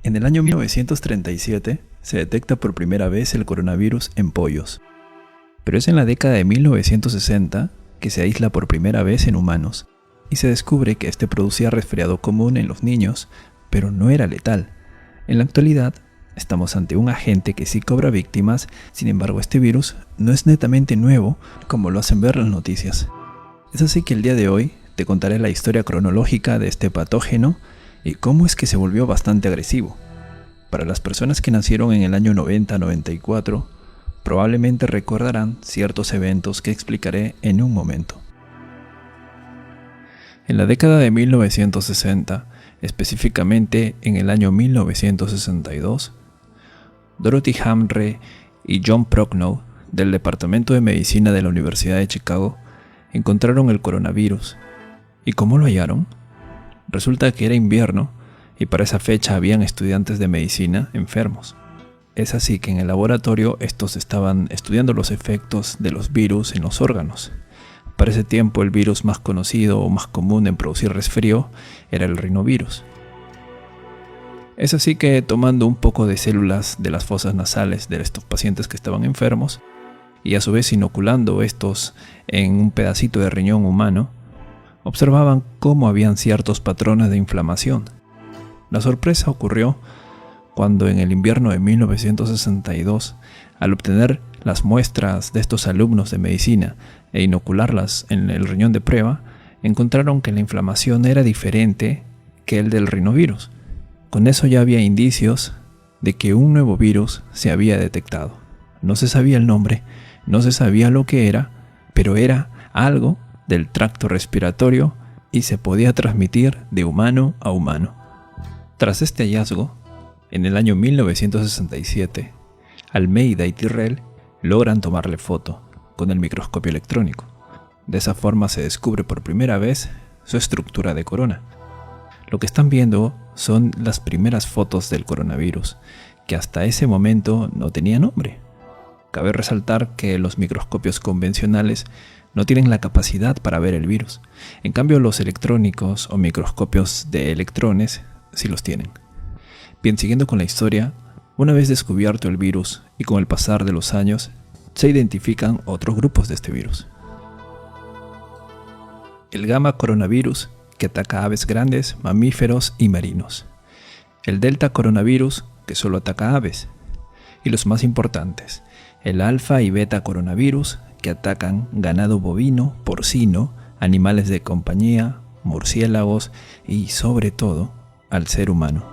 En el año 1937 se detecta por primera vez el coronavirus en pollos, pero es en la década de 1960 que se aísla por primera vez en humanos y se descubre que este producía resfriado común en los niños, pero no era letal. En la actualidad, estamos ante un agente que sí cobra víctimas, sin embargo este virus no es netamente nuevo como lo hacen ver las noticias. Es así que el día de hoy te contaré la historia cronológica de este patógeno y cómo es que se volvió bastante agresivo. Para las personas que nacieron en el año 90-94, probablemente recordarán ciertos eventos que explicaré en un momento. En la década de 1960, específicamente en el año 1962, Dorothy Hamre y John Prochnow, del Departamento de Medicina de la Universidad de Chicago, encontraron el coronavirus. ¿Y cómo lo hallaron? Resulta que era invierno y para esa fecha habían estudiantes de medicina enfermos. Es así que en el laboratorio estos estaban estudiando los efectos de los virus en los órganos. Para ese tiempo el virus más conocido o más común en producir resfrío era el rinovirus. Es así que tomando un poco de células de las fosas nasales de estos pacientes que estaban enfermos y a su vez inoculando estos en un pedacito de riñón humano, observaban cómo habían ciertos patrones de inflamación. La sorpresa ocurrió cuando en el invierno de 1962, al obtener las muestras de estos alumnos de medicina e inocularlas en el riñón de prueba, encontraron que la inflamación era diferente que el del rinovirus. Con eso ya había indicios de que un nuevo virus se había detectado. No se sabía el nombre, no se sabía lo que era, pero era algo del tracto respiratorio y se podía transmitir de humano a humano. Tras este hallazgo, en el año 1967, Almeida y Tyrrell logran tomarle foto con el microscopio electrónico. De esa forma se descubre por primera vez su estructura de corona. Lo que están viendo son las primeras fotos del coronavirus, que hasta ese momento no tenía nombre. Cabe resaltar que los microscopios convencionales no tienen la capacidad para ver el virus. En cambio, los electrónicos o microscopios de electrones sí los tienen. Bien, siguiendo con la historia, una vez descubierto el virus y con el pasar de los años, se identifican otros grupos de este virus. El gamma coronavirus, que ataca a aves grandes, mamíferos y marinos. El delta coronavirus, que solo ataca a aves. Y los más importantes, el alfa y beta coronavirus, que atacan ganado bovino, porcino, animales de compañía, murciélagos y, sobre todo, al ser humano.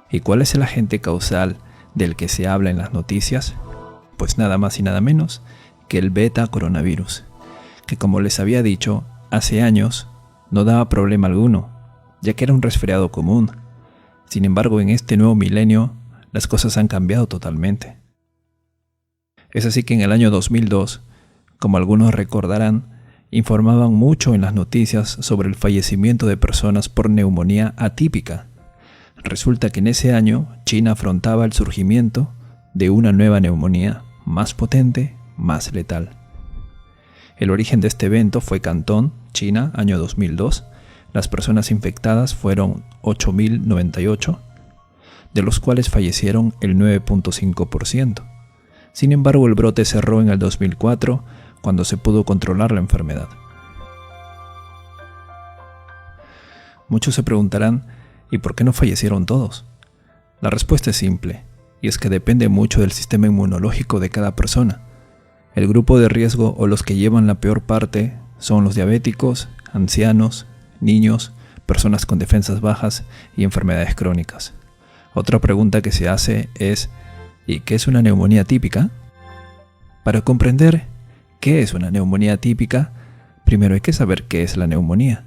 ¿Y cuál es el agente causal del que se habla en las noticias? Pues nada más y nada menos que el beta coronavirus, que como les había dicho, hace años no daba problema alguno, ya que era un resfriado común. Sin embargo, en este nuevo milenio, las cosas han cambiado totalmente. Es así que en el año 2002, como algunos recordarán, informaban mucho en las noticias sobre el fallecimiento de personas por neumonía atípica. Resulta que en ese año China afrontaba el surgimiento de una nueva neumonía más potente, más letal. El origen de este evento fue Cantón, China, año 2002. Las personas infectadas fueron 8.098, de los cuales fallecieron el 9.5%. Sin embargo, el brote cerró en el 2004, cuando se pudo controlar la enfermedad. Muchos se preguntarán, ¿y por qué no fallecieron todos? La respuesta es simple, y es que depende mucho del sistema inmunológico de cada persona. El grupo de riesgo o los que llevan la peor parte son los diabéticos, ancianos, niños, personas con defensas bajas y enfermedades crónicas. Otra pregunta que se hace es, ¿y qué es una neumonía típica? Para comprender qué es una neumonía típica, primero hay que saber qué es la neumonía.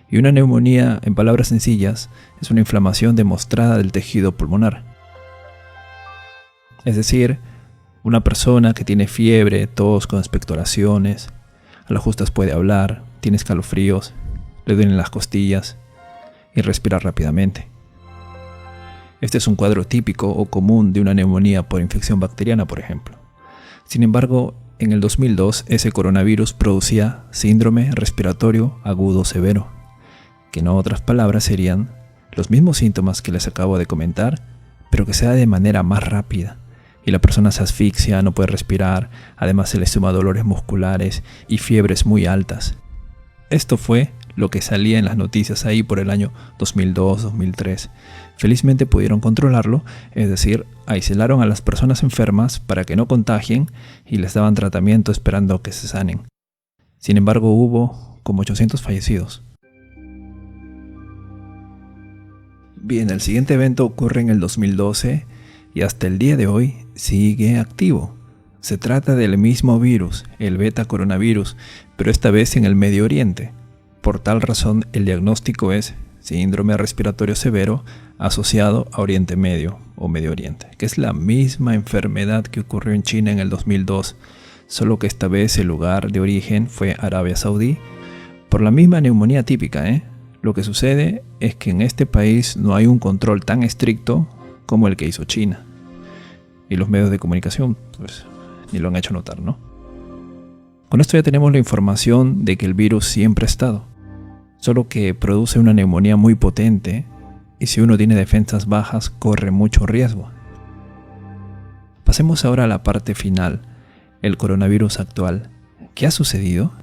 Y una neumonía, en palabras sencillas, es una inflamación demostrada del tejido pulmonar. Es decir, una persona que tiene fiebre, tos con expectoraciones, a las justas puede hablar, tiene escalofríos, le duelen las costillas y respira rápidamente. Este es un cuadro típico o común de una neumonía por infección bacteriana, por ejemplo. Sin embargo, en el 2002 ese coronavirus producía síndrome respiratorio agudo severo, que en otras palabras serían los mismos síntomas que les acabo de comentar, pero que se da de manera más rápida. Y la persona se asfixia, no puede respirar, además se le suma dolores musculares y fiebres muy altas. Esto fue lo que salía en las noticias ahí por el año 2002-2003. Felizmente pudieron controlarlo, es decir, aislaron a las personas enfermas para que no contagien y les daban tratamiento esperando que se sanen. Sin embargo, hubo como 800 fallecidos. Bien, el siguiente evento ocurre en el 2012 y hasta el día de hoy sigue activo. Se trata del mismo virus, el beta coronavirus, pero esta vez en el Medio Oriente. Por tal razón, el diagnóstico es síndrome respiratorio severo asociado a Oriente Medio o Medio Oriente, que es la misma enfermedad que ocurrió en China en el 2002, solo que esta vez el lugar de origen fue Arabia Saudí, por la misma neumonía típica. Lo que sucede es que en este país no hay un control tan estricto como el que hizo China. Y los medios de comunicación, pues, ni lo han hecho notar, ¿no? Con esto ya tenemos la información de que el virus siempre ha estado, solo que produce una neumonía muy potente y si uno tiene defensas bajas corre mucho riesgo. Pasemos ahora a la parte final, el coronavirus actual. ¿Qué ha sucedido?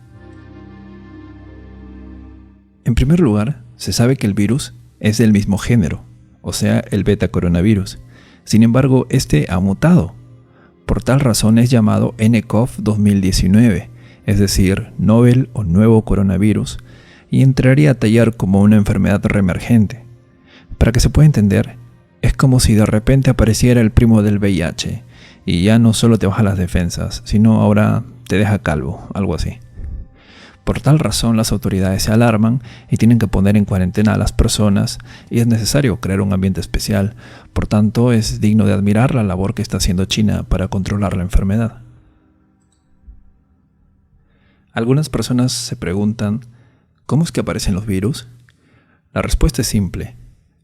En primer lugar, se sabe que el virus es del mismo género, o sea, el beta coronavirus. Sin embargo, este ha mutado. Por tal razón es llamado nCoV 2019, es decir, novel o nuevo coronavirus, y entraría a tallar como una enfermedad reemergente. Para que se pueda entender, es como si de repente apareciera el primo del VIH, y ya no solo te baja las defensas, sino ahora te deja calvo, algo así. Por tal razón las autoridades se alarman y tienen que poner en cuarentena a las personas y es necesario crear un ambiente especial. Por tanto, es digno de admirar la labor que está haciendo China para controlar la enfermedad. Algunas personas se preguntan, ¿cómo es que aparecen los virus? La respuesta es simple,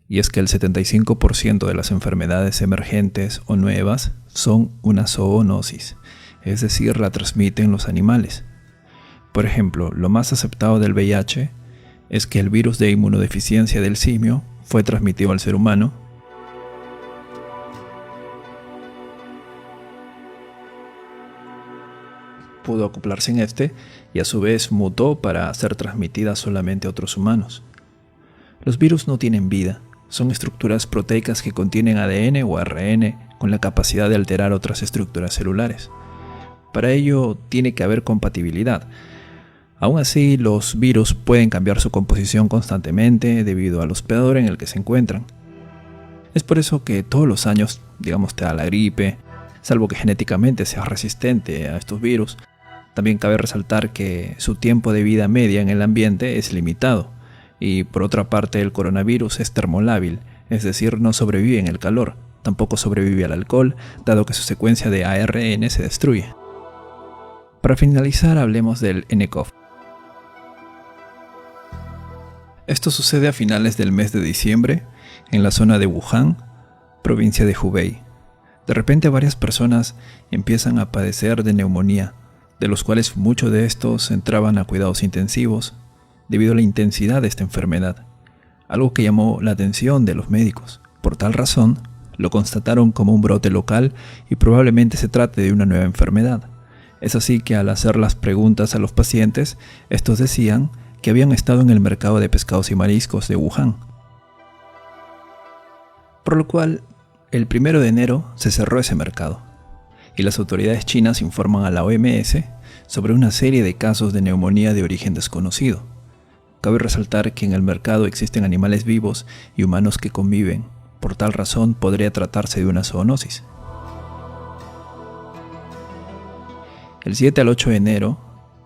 y es que el 75% de las enfermedades emergentes o nuevas son una zoonosis, es decir, la transmiten los animales. Por ejemplo, lo más aceptado del VIH es que el virus de inmunodeficiencia del simio fue transmitido al ser humano, pudo acoplarse en este y a su vez mutó para ser transmitida solamente a otros humanos. Los virus no tienen vida, son estructuras proteicas que contienen ADN o ARN con la capacidad de alterar otras estructuras celulares. Para ello tiene que haber compatibilidad. Aún así, los virus pueden cambiar su composición constantemente debido al hospedador en el que se encuentran. Es por eso que todos los años, digamos, te da la gripe, salvo que genéticamente seas resistente a estos virus. También cabe resaltar que su tiempo de vida media en el ambiente es limitado. Y por otra parte, el coronavirus es termolábil, es decir, no sobrevive en el calor, tampoco sobrevive al alcohol, dado que su secuencia de ARN se destruye. Para finalizar, hablemos del nCoV. Esto sucede a finales del mes de diciembre, en la zona de Wuhan, provincia de Hubei. De repente varias personas empiezan a padecer de neumonía, de los cuales muchos de estos entraban a cuidados intensivos debido a la intensidad de esta enfermedad, algo que llamó la atención de los médicos. Por tal razón, lo constataron como un brote local y probablemente se trate de una nueva enfermedad. Es así que al hacer las preguntas a los pacientes, estos decían que habían estado en el mercado de pescados y mariscos de Wuhan. Por lo cual, el 1 de enero se cerró ese mercado, y las autoridades chinas informan a la OMS sobre una serie de casos de neumonía de origen desconocido. Cabe resaltar que en el mercado existen animales vivos y humanos que conviven, por tal razón podría tratarse de una zoonosis. El 7 al 8 de enero,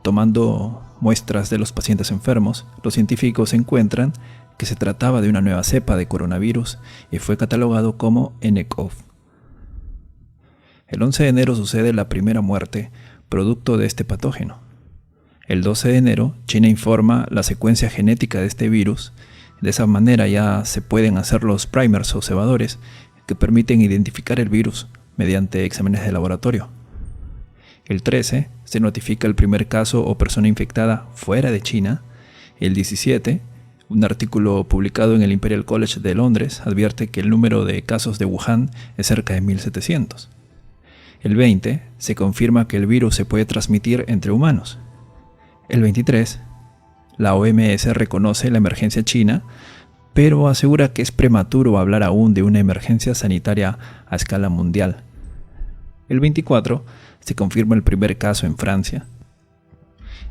tomando muestras de los pacientes enfermos, los científicos encuentran que se trataba de una nueva cepa de coronavirus y fue catalogado como nCoV. El 11 de enero sucede la primera muerte producto de este patógeno. El 12 de enero, China informa la secuencia genética de este virus. De esa manera ya se pueden hacer los primers o cebadores que permiten identificar el virus mediante exámenes de laboratorio. El 13 se notifica el primer caso o persona infectada fuera de China. El 17, Un artículo publicado en el Imperial College de Londres advierte que el número de casos de Wuhan es cerca de 1700. El 20 se confirma que el virus se puede transmitir entre humanos. El 23, la OMS reconoce la emergencia china, pero asegura que es prematuro hablar aún de una emergencia sanitaria a escala mundial. El 24 se confirma el primer caso en Francia.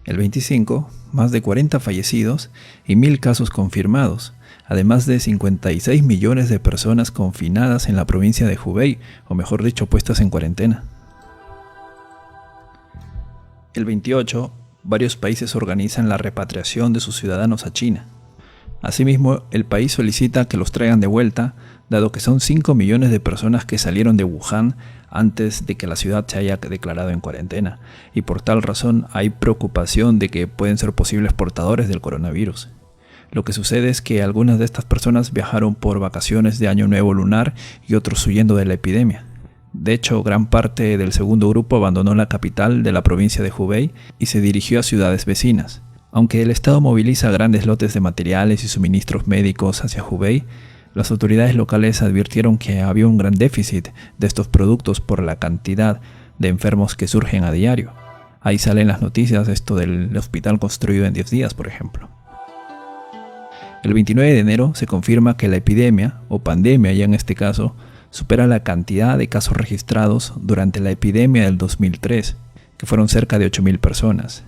El 25, más de 40 fallecidos y 1000 casos confirmados, además de 56 millones de personas confinadas en la provincia de Hubei, o mejor dicho, puestas en cuarentena. El 28, varios países organizan la repatriación de sus ciudadanos a China. Asimismo, el país solicita que los traigan de vuelta, dado que son 5 millones de personas que salieron de Wuhan antes de que la ciudad se haya declarado en cuarentena, y por tal razón hay preocupación de que pueden ser posibles portadores del coronavirus. Lo que sucede es que algunas de estas personas viajaron por vacaciones de Año Nuevo lunar y otros huyendo de la epidemia. De hecho, gran parte del segundo grupo abandonó la capital de la provincia de Hubei y se dirigió a ciudades vecinas. Aunque el Estado moviliza grandes lotes de materiales y suministros médicos hacia Hubei, las autoridades locales advirtieron que había un gran déficit de estos productos por la cantidad de enfermos que surgen a diario. Ahí salen las noticias esto del hospital construido en 10 días, por ejemplo. El 29 de enero se confirma que la epidemia, o pandemia ya en este caso, supera la cantidad de casos registrados durante la epidemia del 2003, que fueron cerca de 8.000 personas.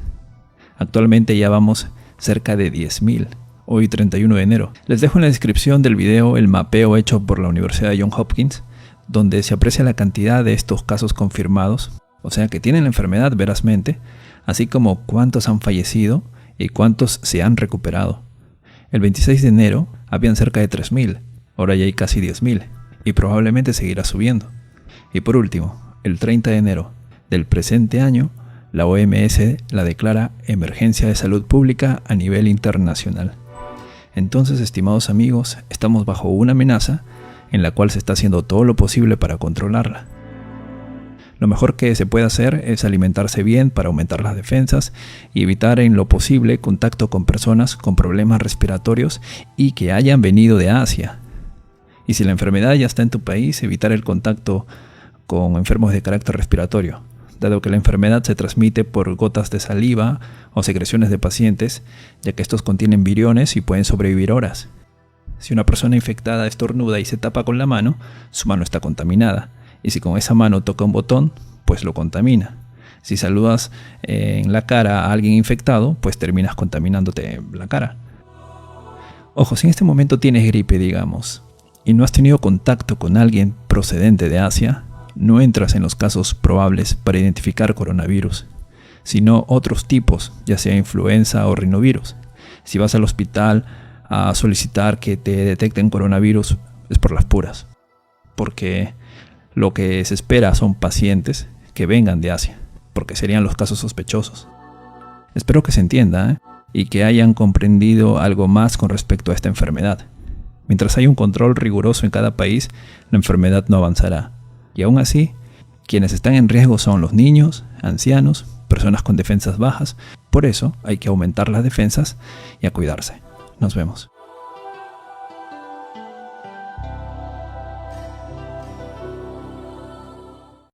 Actualmente ya vamos cerca de 10.000, hoy 31 de enero. Les dejo en la descripción del video el mapeo hecho por la Universidad de Johns Hopkins, donde se aprecia la cantidad de estos casos confirmados, o sea que tienen la enfermedad verazmente, así como cuántos han fallecido y cuántos se han recuperado. El 26 de enero habían cerca de 3.000, ahora ya hay casi 10.000, y probablemente seguirá subiendo. Y por último, el 30 de enero del presente año, la OMS la declara emergencia de salud pública a nivel internacional. Entonces, estimados amigos, estamos bajo una amenaza en la cual se está haciendo todo lo posible para controlarla. Lo mejor que se puede hacer es alimentarse bien para aumentar las defensas y evitar en lo posible contacto con personas con problemas respiratorios y que hayan venido de Asia. Y si la enfermedad ya está en tu país, evitar el contacto con enfermos de carácter respiratorio, dado que la enfermedad se transmite por gotas de saliva o secreciones de pacientes, ya que estos contienen viriones y pueden sobrevivir horas. Si una persona infectada estornuda y se tapa con la mano, su mano está contaminada, y si con esa mano toca un botón, pues lo contamina. Si saludas en la cara a alguien infectado, pues terminas contaminándote la cara. Ojo, si en este momento tienes gripe, digamos, y no has tenido contacto con alguien procedente de Asia, no entras en los casos probables para identificar coronavirus, sino otros tipos, ya sea influenza o rinovirus. Si vas al hospital a solicitar que te detecten coronavirus, es por las puras, porque lo que se espera son pacientes que vengan de Asia, porque serían los casos sospechosos. Espero que se entienda, y que hayan comprendido algo más con respecto a esta enfermedad. Mientras haya un control riguroso en cada país, la enfermedad no avanzará. Y aún así, quienes están en riesgo son los niños, ancianos, personas con defensas bajas. Por eso hay que aumentar las defensas y a cuidarse. Nos vemos.